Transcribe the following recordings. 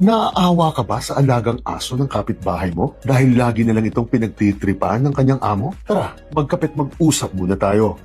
Naaawa ka ba sa alagang aso ng kapitbahay mo dahil lagi na lang itong pinagtitripahan ng kanyang amo? Tara, magkapit mag-usap muna tayo.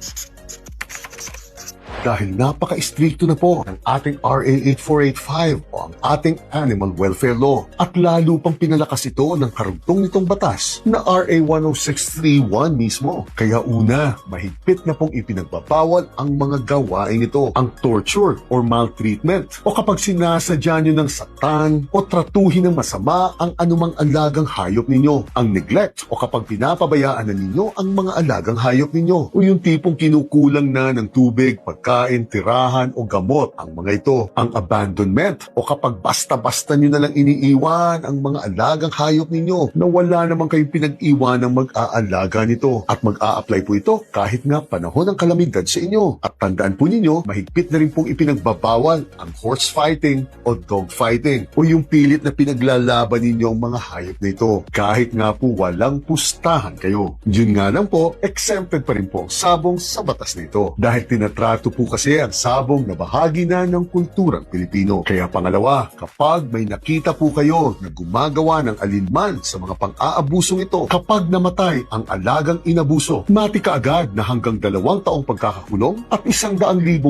Dahil napaka-istrikto na po ng ating RA 8485 o ang ating Animal Welfare Law at lalo pang pinalakas ito ng karugtong nitong batas na RA 10631 mismo. Kaya una, mahigpit na pong ipinagbabawal ang mga gawain nito, ang torture or maltreatment o kapag sinasadya nyo ng saktan o tratuhin ng masama ang anumang alagang hayop ninyo, ang neglect o kapag pinapabayaan na ninyo ang mga alagang hayop ninyo o yung tipong kinukulang na ng tubig, pagkain, tirahan o gamot ang mga ito, ang abandonment o kapag basta-basta nyo na lang iniiwan ang mga alagang hayop ninyo na wala naman kayong pinag-iwan ng mag-aalaga nito at mag-a-apply po ito kahit nga panahon ng kalamidad sa inyo. At tandaan po ninyo, mahigpit na rin pong ipinagbabawal ang horse fighting o dog fighting o yung pilit na pinaglalaban ninyo ang mga hayop na ito kahit nga po walang pustahan kayo. Yun nga lang po, exempted pa rin po ang sabong sa batas na ito dahil tinatrato po kasi ang sabong na bahagi na ng kulturang Pilipino. Kaya pangalawa, kapag may nakita po kayo na gumagawa ng alinman sa mga pang-aabusong ito, kapag namatay ang alagang inabuso, mati kaagad na hanggang 2 taong pagkakakulong at 100,000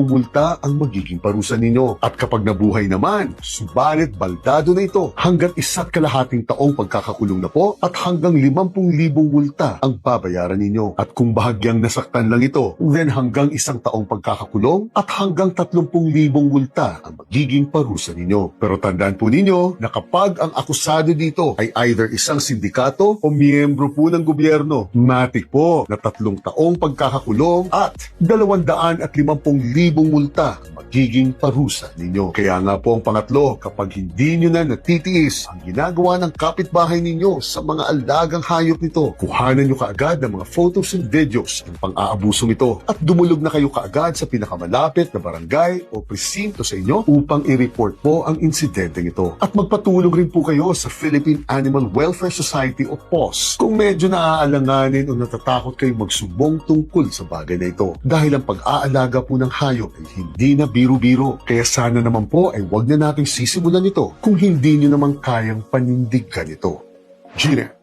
multa ang magiging parusa ninyo. At kapag nabuhay naman, subalit baldado na ito, hanggang 1.5 taong pagkakakulong na po at hanggang 50,000 multa ang babayaran ninyo. At kung bahagyang nasaktan lang ito, then hanggang 1 taong pagkakakulong at hanggang 30,000 multa ang magiging parusa ninyo. Pero tandaan po ninyo na kapag ang akusado dito ay either isang sindikato o miyembro po ng gobyerno, matik po na 3 taong pagkakakulong at 250,000 multa ang magiging parusa ninyo. Kaya nga po ang pangatlo, kapag hindi nyo na natitiis ang ginagawa ng kapitbahay ninyo sa mga alagang hayop nito, kuhanan nyo kaagad ng mga photos and videos ng pang-aabusong ito at dumulog na kayo kaagad sa pinakamalapit na barangay o presinto sa inyo upang i-report po ang insidenteng ito. At magpatulong rin po kayo sa Philippine Animal Welfare Society o PAWS kung medyo naaalanganin o natatakot kayo magsumbong tungkol sa bagay na ito. Dahil ang pag-aalaga po ng hayop ay hindi na biro-biro. Kaya sana naman po ay wag na nating sisimulan ito kung hindi nyo naman kayang panindigan ito. Gina.